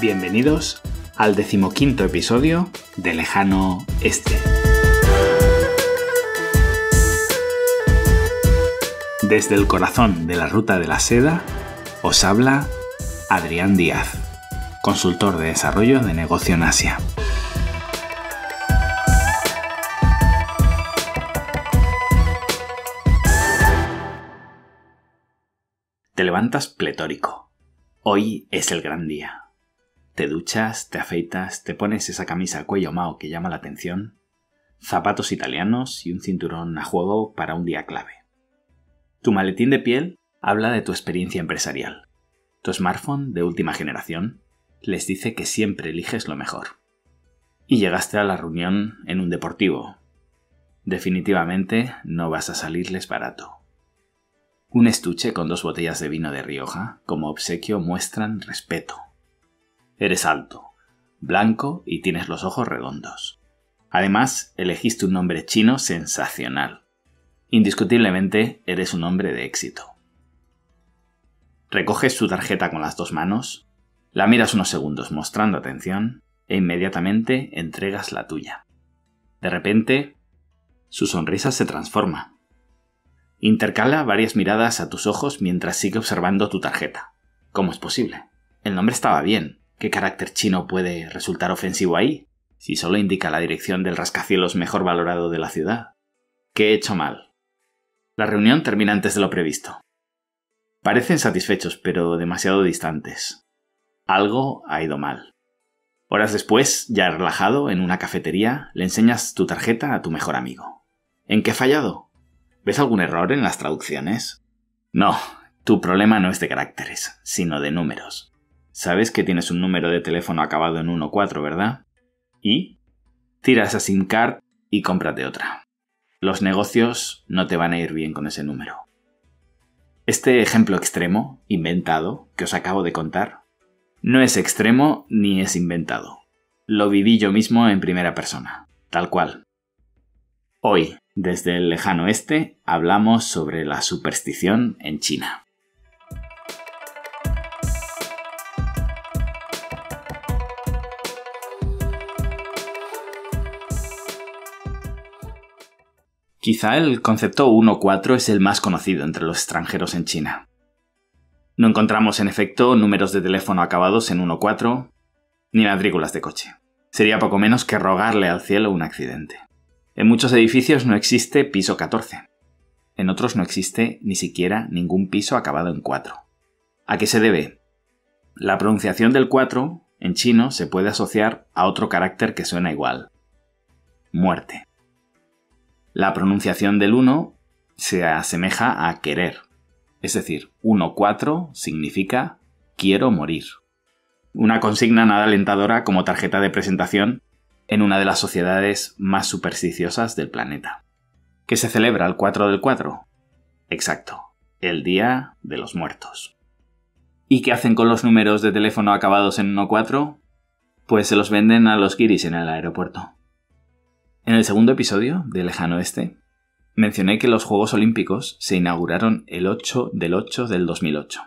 Bienvenidos al 15º episodio de Lejano Este. Desde el corazón de la Ruta de la Seda os habla Adrián Díaz, consultor de desarrollo de negocio en Asia. Te levantas pletórico. Hoy es el gran día. Te duchas, te afeitas, te pones esa camisa a cuello mao que llama la atención, zapatos italianos y un cinturón a juego para un día clave. Tu maletín de piel habla de tu experiencia empresarial. Tu smartphone de última generación les dice que siempre eliges lo mejor. Y llegaste a la reunión en un deportivo. Definitivamente no vas a salirles barato. Un estuche con 2 botellas de vino de Rioja como obsequio muestran respeto. Eres alto, blanco y tienes los ojos redondos. Además, elegiste un nombre chino sensacional. Indiscutiblemente, eres un hombre de éxito. Recoges tu tarjeta con las 2 manos, la miras unos segundos mostrando atención e inmediatamente entregas la tuya. De repente, su sonrisa se transforma. Intercala varias miradas a tus ojos mientras sigue observando tu tarjeta. ¿Cómo es posible? El nombre estaba bien. ¿Qué carácter chino puede resultar ofensivo ahí? Si solo indica la dirección del rascacielos mejor valorado de la ciudad. ¿Qué he hecho mal? La reunión termina antes de lo previsto. Parecen satisfechos, pero demasiado distantes. Algo ha ido mal. Horas después, ya relajado en una cafetería, le enseñas tu tarjeta a tu mejor amigo. ¿En qué he fallado? ¿Ves algún error en las traducciones? No, tu problema no es de caracteres, sino de números. Sabes que tienes un número de teléfono acabado en 14, ¿verdad? ¿Y? Tira esa SIM card y cómprate otra. Los negocios no te van a ir bien con ese número. Este ejemplo extremo, inventado, que os acabo de contar, no es extremo ni es inventado. Lo viví yo mismo en primera persona, tal cual. Hoy, desde el lejano este, hablamos sobre la superstición en China. Quizá el concepto 1-4 es el más conocido entre los extranjeros en China. No encontramos en efecto números de teléfono acabados en 1-4 ni matrículas de coche. Sería poco menos que rogarle al cielo un accidente. En muchos edificios no existe piso 14. En otros no existe ni siquiera ningún piso acabado en 4. ¿A qué se debe? La pronunciación del 4 en chino se puede asociar a otro carácter que suena igual. Muerte. La pronunciación del 1 se asemeja a querer. Es decir, 1-4 significa quiero morir. Una consigna nada alentadora como tarjeta de presentación en una de las sociedades más supersticiosas del planeta. ¿Qué se celebra el 4 del 4? Exacto, el Día de los Muertos. ¿Y qué hacen con los números de teléfono acabados en 1-4? Pues se los venden a los guiris en el aeropuerto. En el segundo episodio de Lejano Este, mencioné que los Juegos Olímpicos se inauguraron el 8 del 8 del 2008.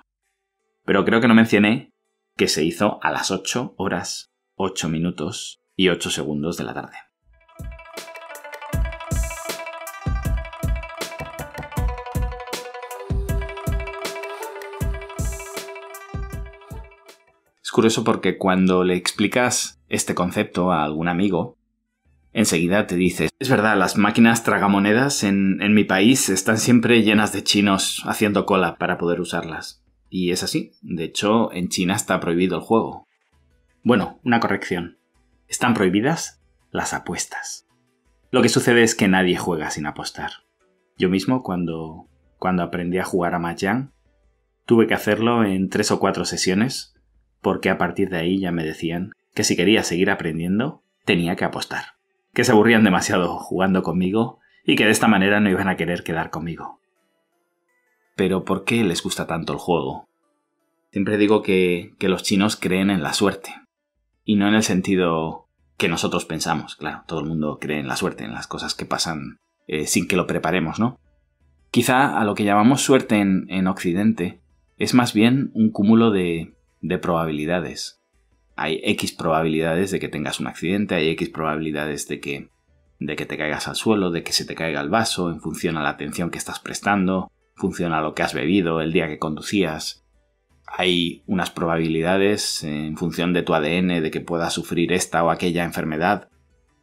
Pero creo que no mencioné que se hizo a las 8 horas, 8 minutos y 8 segundos de la tarde. Es curioso porque cuando le explicas este concepto a algún amigo, enseguida te dices, es verdad, las máquinas tragamonedas en mi país están siempre llenas de chinos haciendo cola para poder usarlas. Y es así. De hecho, en China está prohibido el juego. Bueno, una corrección. Están prohibidas las apuestas. Lo que sucede es que nadie juega sin apostar. Yo mismo, cuando aprendí a jugar a Mahjong, tuve que hacerlo en 3 o 4 sesiones, porque a partir de ahí ya me decían que si quería seguir aprendiendo, tenía que apostar. Que se aburrían demasiado jugando conmigo y que de esta manera no iban a querer quedar conmigo. Pero ¿por qué les gusta tanto el juego? Siempre digo que los chinos creen en la suerte. Y no en el sentido que nosotros pensamos. Claro, todo el mundo cree en la suerte, en las cosas que pasan sin que lo preparemos, ¿no? Quizá a lo que llamamos suerte en Occidente es más bien un cúmulo de probabilidades. hay X probabilidades de que tengas un accidente, hay X probabilidades de que te caigas al suelo, de que se te caiga el vaso, en función a la atención que estás prestando, en función a lo que has bebido, el día que conducías. Hay unas probabilidades en función de tu ADN de que puedas sufrir esta o aquella enfermedad.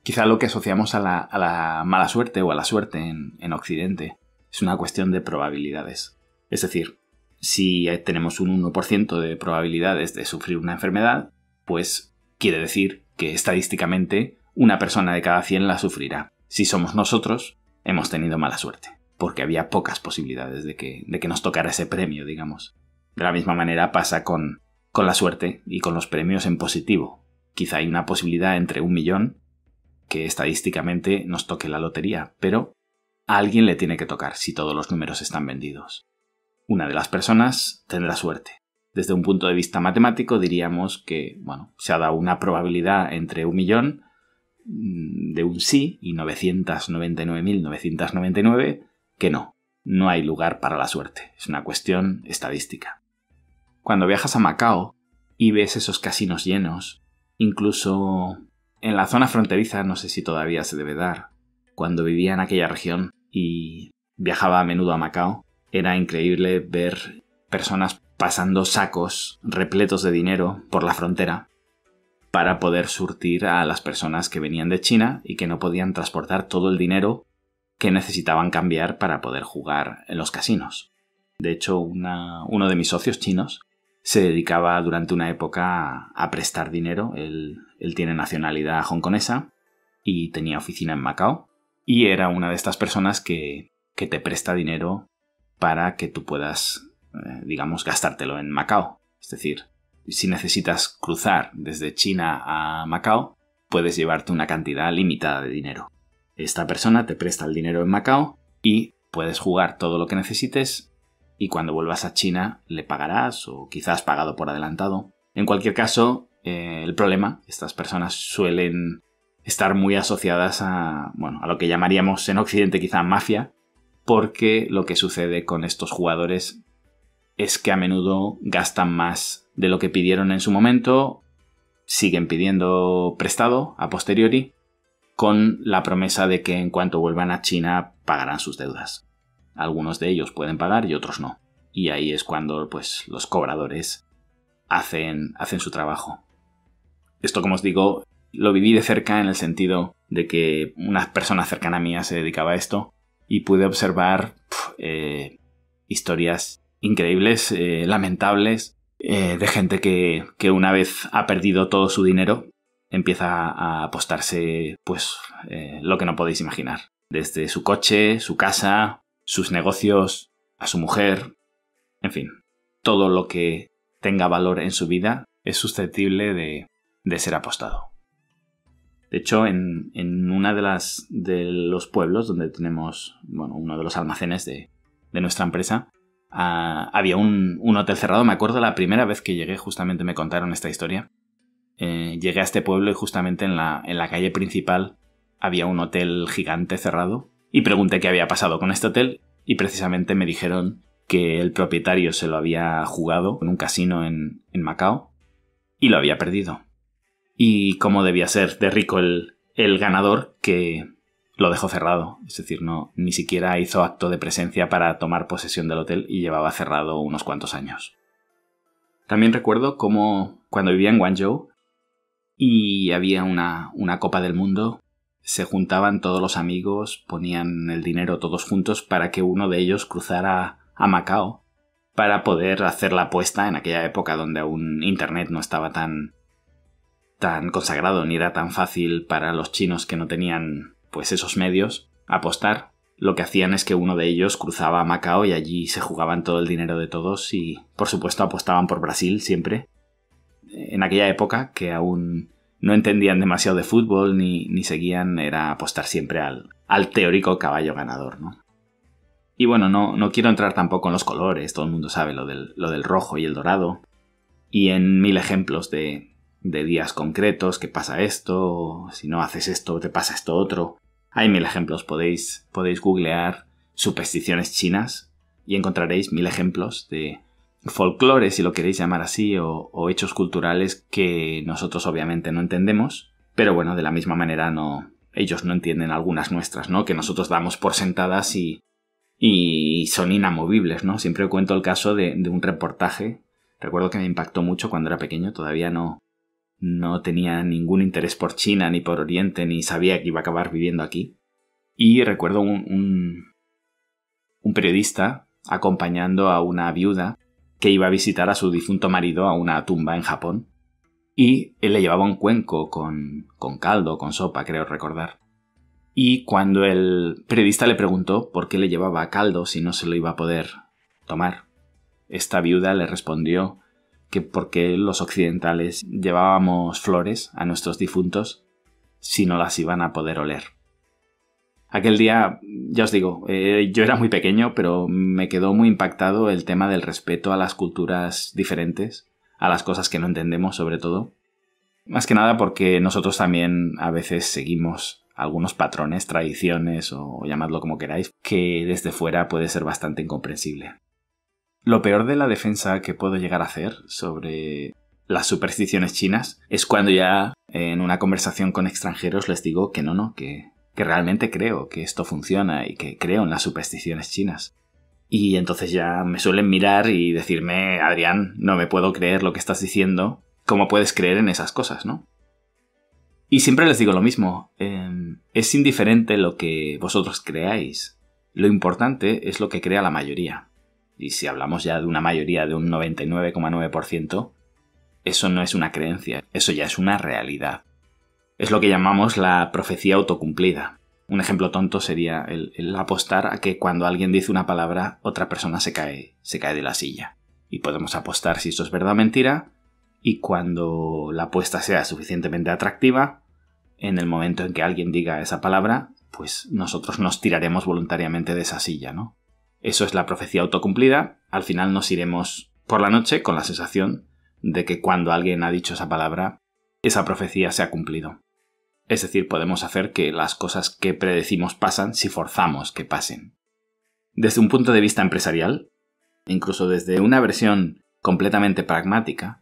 Quizá lo que asociamos a la mala suerte o a la suerte en Occidente es una cuestión de probabilidades. Es decir, si tenemos un 1% de probabilidades de sufrir una enfermedad, pues quiere decir que estadísticamente una persona de cada 100 la sufrirá. Si somos nosotros, hemos tenido mala suerte, porque había pocas posibilidades de que nos tocara ese premio, digamos. De la misma manera pasa con la suerte y con los premios en positivo. Quizá hay una posibilidad entre 1 millón que estadísticamente nos toque la lotería, pero a alguien le tiene que tocar si todos los números están vendidos. Una de las personas tendrá suerte. Desde un punto de vista matemático diríamos que, se ha dado una probabilidad entre 1 millón de un sí y 999.999 que no hay lugar para la suerte. Es una cuestión estadística. Cuando viajas a Macao y ves esos casinos llenos, incluso en la zona fronteriza, no sé si todavía se debe dar, cuando vivía en aquella región y viajaba a menudo a Macao, era increíble ver personas pasando sacos repletos de dinero por la frontera para poder surtir a las personas que venían de China y que no podían transportar todo el dinero que necesitaban cambiar para poder jugar en los casinos. De hecho, uno de mis socios chinos se dedicaba durante una época a prestar dinero. Él tiene nacionalidad hongkonesa y tenía oficina en Macao. Y era una de estas personas que te presta dinero para que tú puedas, gastártelo en Macao. Es decir, si necesitas cruzar desde China a Macao, puedes llevarte una cantidad limitada de dinero. Esta persona te presta el dinero en Macao y puedes jugar todo lo que necesites y cuando vuelvas a China le pagarás o quizás pagado por adelantado. En cualquier caso, el problema, estas personas suelen estar muy asociadas a lo que llamaríamos en Occidente quizá mafia, porque lo que sucede con estos jugadores es que a menudo gastan más de lo que pidieron en su momento, siguen pidiendo prestado a posteriori, con la promesa de que en cuanto vuelvan a China pagarán sus deudas. Algunos de ellos pueden pagar y otros no. Y ahí es cuando los cobradores hacen su trabajo. Esto, como os digo, lo viví de cerca en el sentido de que una persona cercana a mí se dedicaba a esto y pude observar historias increíbles, lamentables, de gente que una vez ha perdido todo su dinero empieza a apostarse lo que no podéis imaginar. Desde su coche, su casa, sus negocios, a su mujer, en fin, todo lo que tenga valor en su vida es susceptible de ser apostado. De hecho, en una de los pueblos donde tenemos, uno de los almacenes de nuestra empresa, había un hotel cerrado. Me acuerdo la primera vez que llegué, justamente me contaron esta historia. Llegué a este pueblo y justamente en la calle principal había un hotel gigante cerrado y pregunté qué había pasado con este hotel y precisamente me dijeron que el propietario se lo había jugado en un casino en Macao y lo había perdido. Y cómo debía ser de rico el ganador que lo dejó cerrado. Es decir, ni siquiera hizo acto de presencia para tomar posesión del hotel y llevaba cerrado unos cuantos años. También recuerdo cómo cuando vivía en Guangzhou y había una Copa del Mundo, se juntaban todos los amigos, ponían el dinero todos juntos para que uno de ellos cruzara a Macao para poder hacer la apuesta en aquella época donde aún Internet no estaba tan consagrado ni era tan fácil para los chinos que no tenían esos medios apostar. Lo que hacían es que uno de ellos cruzaba a Macao y allí se jugaban todo el dinero de todos y por supuesto apostaban por Brasil siempre. En aquella época que aún no entendían demasiado de fútbol ni seguían, era apostar siempre al teórico caballo ganador, ¿no? Y no quiero entrar tampoco en los colores, todo el mundo sabe lo del rojo y el dorado. Y en 1000 ejemplos de días concretos, que pasa esto, si no haces esto te pasa esto otro. Hay 1000 ejemplos, podéis googlear supersticiones chinas y encontraréis 1000 ejemplos de folclore, si lo queréis llamar así, o hechos culturales que nosotros obviamente no entendemos, pero bueno, de la misma manera ellos no entienden algunas nuestras, ¿no? Que nosotros damos por sentadas y son inamovibles, ¿no? Siempre cuento el caso de un reportaje. Recuerdo que me impactó mucho cuando era pequeño, todavía no tenía ningún interés por China ni por Oriente, ni sabía que iba a acabar viviendo aquí. Y recuerdo un periodista acompañando a una viuda que iba a visitar a su difunto marido a una tumba en Japón. Y él le llevaba un cuenco con caldo, con sopa, creo recordar. Y cuando el periodista le preguntó por qué le llevaba caldo si no se lo iba a poder tomar, esta viuda le respondió que porque los occidentales llevábamos flores a nuestros difuntos si no las iban a poder oler. Aquel día, ya os digo, yo era muy pequeño, pero me quedó muy impactado el tema del respeto a las culturas diferentes, a las cosas que no entendemos sobre todo. Más que nada porque nosotros también a veces seguimos algunos patrones, tradiciones o llamadlo como queráis, que desde fuera puede ser bastante incomprensible. Lo peor de la defensa que puedo llegar a hacer sobre las supersticiones chinas es cuando ya en una conversación con extranjeros les digo que que realmente creo que esto funciona y que creo en las supersticiones chinas. Y entonces ya me suelen mirar y decirme, Adrián, no me puedo creer lo que estás diciendo, ¿cómo puedes creer en esas cosas, no? Y siempre les digo lo mismo, es indiferente lo que vosotros creáis, lo importante es lo que crea la mayoría. Y si hablamos ya de una mayoría de un 99,9%, eso no es una creencia, eso ya es una realidad. Es lo que llamamos la profecía autocumplida. Un ejemplo tonto sería el apostar a que cuando alguien dice una palabra, otra persona se cae de la silla. Y podemos apostar si eso es verdad o mentira, y cuando la apuesta sea suficientemente atractiva, en el momento en que alguien diga esa palabra, pues nosotros nos tiraremos voluntariamente de esa silla, ¿no? Eso es la profecía autocumplida. Al final nos iremos por la noche con la sensación de que cuando alguien ha dicho esa palabra, esa profecía se ha cumplido. Es decir, podemos hacer que las cosas que predecimos pasan si forzamos que pasen. Desde un punto de vista empresarial, incluso desde una versión completamente pragmática,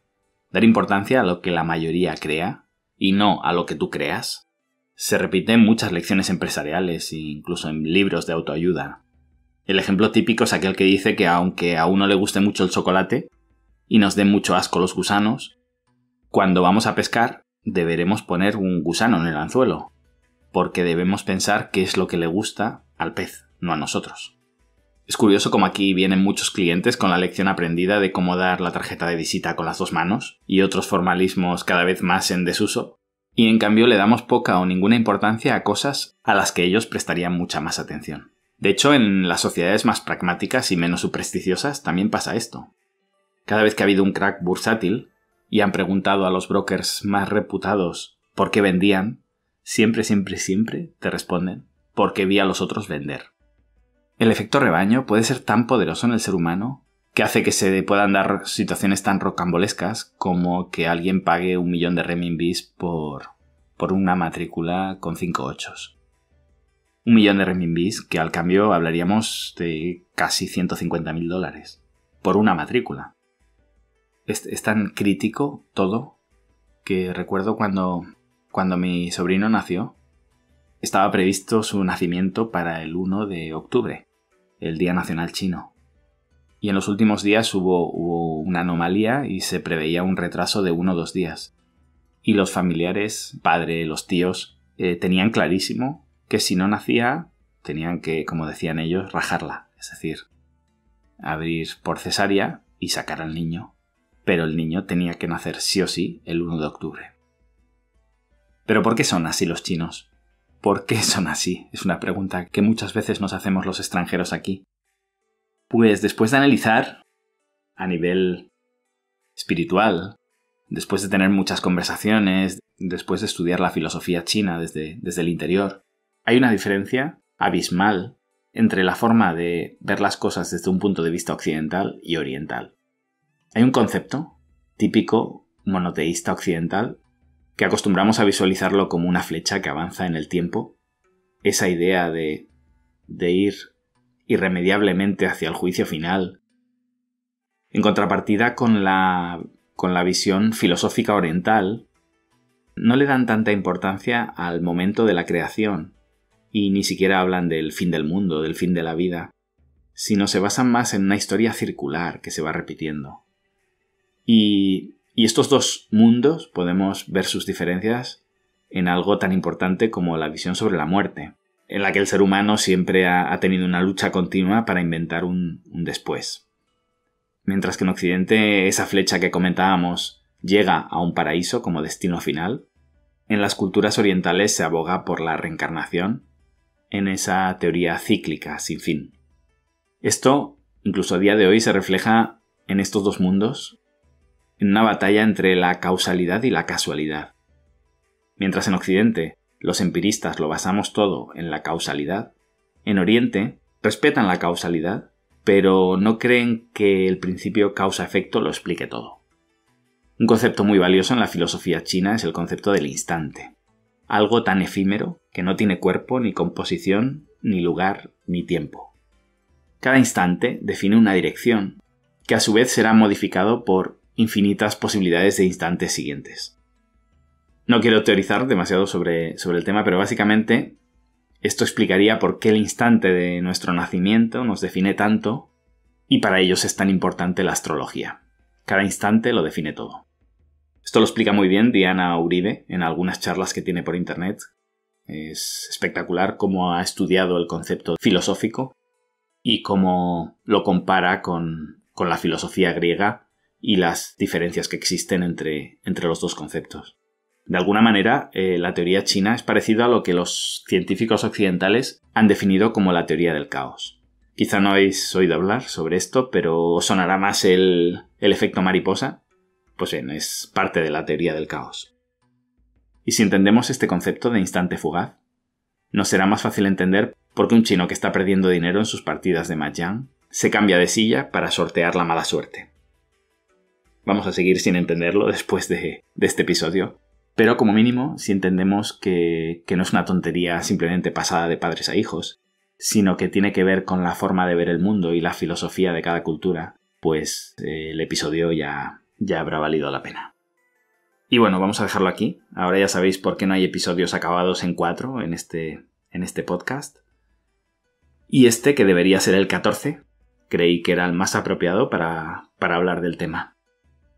dar importancia a lo que la mayoría crea y no a lo que tú creas, se repite en muchas lecciones empresariales e incluso en libros de autoayuda. El ejemplo típico es aquel que dice que aunque a uno le guste mucho el chocolate y nos den mucho asco los gusanos, cuando vamos a pescar deberemos poner un gusano en el anzuelo, porque debemos pensar qué es lo que le gusta al pez, no a nosotros. Es curioso como aquí vienen muchos clientes con la lección aprendida de cómo dar la tarjeta de visita con las 2 manos y otros formalismos cada vez más en desuso, y en cambio le damos poca o ninguna importancia a cosas a las que ellos prestarían mucha más atención. De hecho, en las sociedades más pragmáticas y menos supersticiosas también pasa esto. Cada vez que ha habido un crack bursátil y han preguntado a los brokers más reputados por qué vendían, siempre te responden porque vi a los otros vender. El efecto rebaño puede ser tan poderoso en el ser humano que hace que se puedan dar situaciones tan rocambolescas como que alguien pague 1 millón de renminbis por una matrícula con 5 ochos. 1 millón de renminbis, que al cambio hablaríamos de casi $150.000 por una matrícula. Es tan crítico todo que recuerdo cuando mi sobrino nació, estaba previsto su nacimiento para el 1 de octubre, el Día Nacional Chino. Y en los últimos días hubo una anomalía y se preveía un retraso de 1 o 2 días. Y los familiares, padre, los tíos, tenían clarísimo que si no nacía, tenían que, como decían ellos, rajarla. Es decir, abrir por cesárea y sacar al niño. Pero el niño tenía que nacer sí o sí el 1 de octubre. ¿Pero por qué son así los chinos? ¿Por qué son así? Es una pregunta que muchas veces nos hacemos los extranjeros aquí. Pues después de analizar a nivel espiritual, después de tener muchas conversaciones, después de estudiar la filosofía china desde el interior, hay una diferencia abismal entre la forma de ver las cosas desde un punto de vista occidental y oriental. Hay un concepto típico monoteísta occidental que acostumbramos a visualizarlo como una flecha que avanza en el tiempo, esa idea de ir irremediablemente hacia el juicio final, En contrapartida con la visión filosófica oriental, no le dan tanta importancia al momento de la creación y ni siquiera hablan del fin del mundo, del fin de la vida, sino se basan más en una historia circular que se va repitiendo. Y estos dos mundos podemos ver sus diferencias en algo tan importante como la visión sobre la muerte, en la que el ser humano siempre ha tenido una lucha continua para inventar un después. Mientras que en Occidente esa flecha que comentábamos llega a un paraíso como destino final, en las culturas orientales se aboga por la reencarnación en esa teoría cíclica sin fin. Esto, incluso a día de hoy, se refleja en estos dos mundos en una batalla entre la causalidad y la casualidad. Mientras en Occidente los empiristas lo basamos todo en la causalidad, en Oriente respetan la causalidad, pero no creen que el principio causa-efecto lo explique todo. Un concepto muy valioso en la filosofía china es el concepto del instante, algo tan efímero que no tiene cuerpo, ni composición, ni lugar, ni tiempo. Cada instante define una dirección, que a su vez será modificado por infinitas posibilidades de instantes siguientes. No quiero teorizar demasiado sobre el tema, pero básicamente esto explicaría por qué el instante de nuestro nacimiento nos define tanto y para ellos es tan importante la astrología. Cada instante lo define todo. Esto lo explica muy bien Diana Uribe en algunas charlas que tiene por internet. Es espectacular cómo ha estudiado el concepto filosófico y cómo lo compara con la filosofía griega y las diferencias que existen entre los dos conceptos. De alguna manera, la teoría china es parecida a lo que los científicos occidentales han definido como la teoría del caos. Quizá no habéis oído hablar sobre esto, pero os sonará más el efecto mariposa. Pues bien, es parte de la teoría del caos. Y si entendemos este concepto de instante fugaz, nos será más fácil entender por qué un chino que está perdiendo dinero en sus partidas de mahjong se cambia de silla para sortear la mala suerte. Vamos a seguir sin entenderlo después de este episodio, pero como mínimo, si entendemos que no es una tontería simplemente pasada de padres a hijos, sino que tiene que ver con la forma de ver el mundo y la filosofía de cada cultura, pues el episodio ya habrá valido la pena. Y bueno, vamos a dejarlo aquí. Ahora ya sabéis por qué no hay episodios acabados en 4 en este podcast. Y este, que debería ser el 14, creí que era el más apropiado para hablar del tema.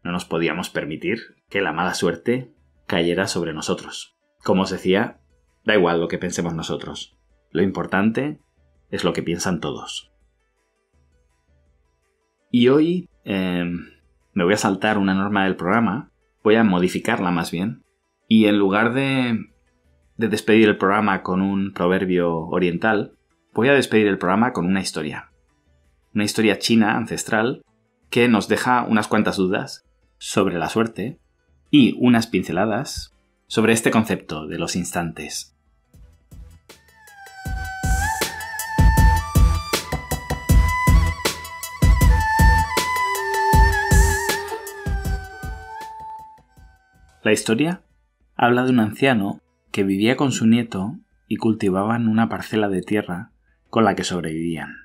No nos podíamos permitir que la mala suerte cayera sobre nosotros. Como os decía, da igual lo que pensemos nosotros. Lo importante es lo que piensan todos. Y hoy me voy a saltar una norma del programa, voy a modificarla más bien, y en lugar de despedir el programa con un proverbio oriental, voy a despedir el programa con una historia. Una historia china ancestral que nos deja unas cuantas dudas sobre la suerte y unas pinceladas sobre este concepto de los instantes. La historia habla de un anciano que vivía con su nieto y cultivaban una parcela de tierra con la que sobrevivían.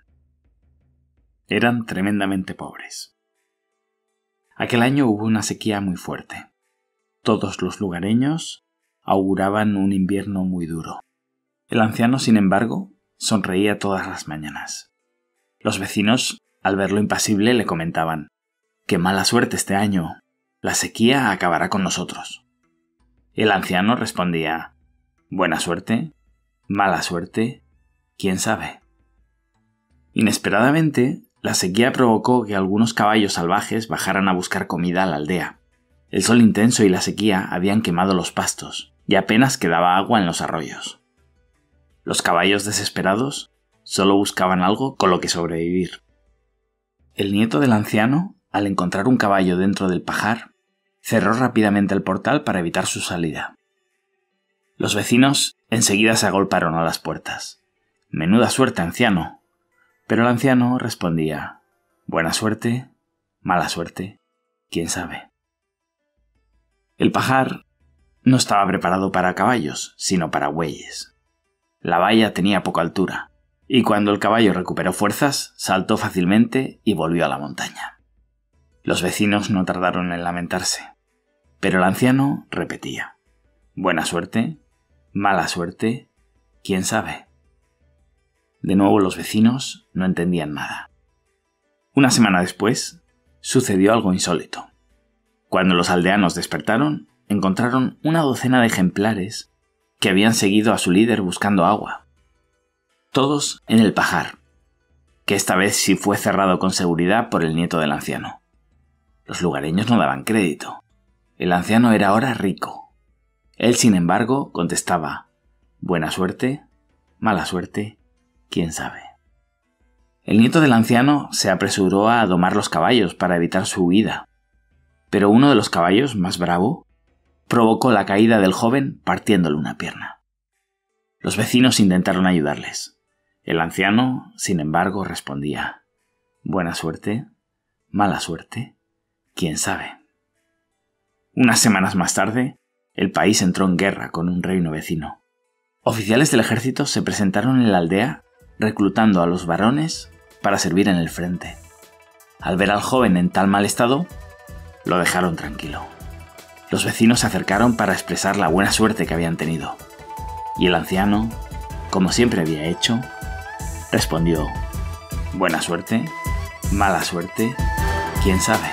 Eran tremendamente pobres. Aquel año hubo una sequía muy fuerte. Todos los lugareños auguraban un invierno muy duro. El anciano, sin embargo, sonreía todas las mañanas. Los vecinos, al verlo impasible, le comentaban: «¡Qué mala suerte este año! La sequía acabará con nosotros». El anciano respondía: «Buena suerte, mala suerte, quién sabe». Inesperadamente, la sequía provocó que algunos caballos salvajes bajaran a buscar comida a la aldea. El sol intenso y la sequía habían quemado los pastos, y apenas quedaba agua en los arroyos. Los caballos desesperados solo buscaban algo con lo que sobrevivir. El nieto del anciano, al encontrar un caballo dentro del pajar, cerró rápidamente el portal para evitar su salida. Los vecinos enseguida se agolparon a las puertas. «Menuda suerte, anciano». Pero el anciano respondía: «Buena suerte, mala suerte, quién sabe». El pajar no estaba preparado para caballos, sino para bueyes. La valla tenía poca altura, y cuando el caballo recuperó fuerzas, saltó fácilmente y volvió a la montaña. Los vecinos no tardaron en lamentarse, pero el anciano repetía: buena suerte, mala suerte, quién sabe. De nuevo los vecinos no entendían nada. Una semana después, sucedió algo insólito. Cuando los aldeanos despertaron, encontraron una docena de ejemplares que habían seguido a su líder buscando agua. Todos en el pajar, que esta vez sí fue cerrado con seguridad por el nieto del anciano. Los lugareños no daban crédito. El anciano era ahora rico. Él, sin embargo, contestaba: buena suerte, mala suerte, quién sabe. El nieto del anciano se apresuró a domar los caballos para evitar su huida, pero uno de los caballos, más bravo, provocó la caída del joven partiéndole una pierna. Los vecinos intentaron ayudarles. El anciano, sin embargo, respondía: buena suerte, mala suerte, quién sabe. Unas semanas más tarde, el país entró en guerra con un reino vecino. Oficiales del ejército se presentaron en la aldea reclutando a los varones para servir en el frente. Al ver al joven en tal mal estado, lo dejaron tranquilo. Los vecinos se acercaron para expresar la buena suerte que habían tenido. Y el anciano, como siempre había hecho, respondió: buena suerte, mala suerte, quién sabe.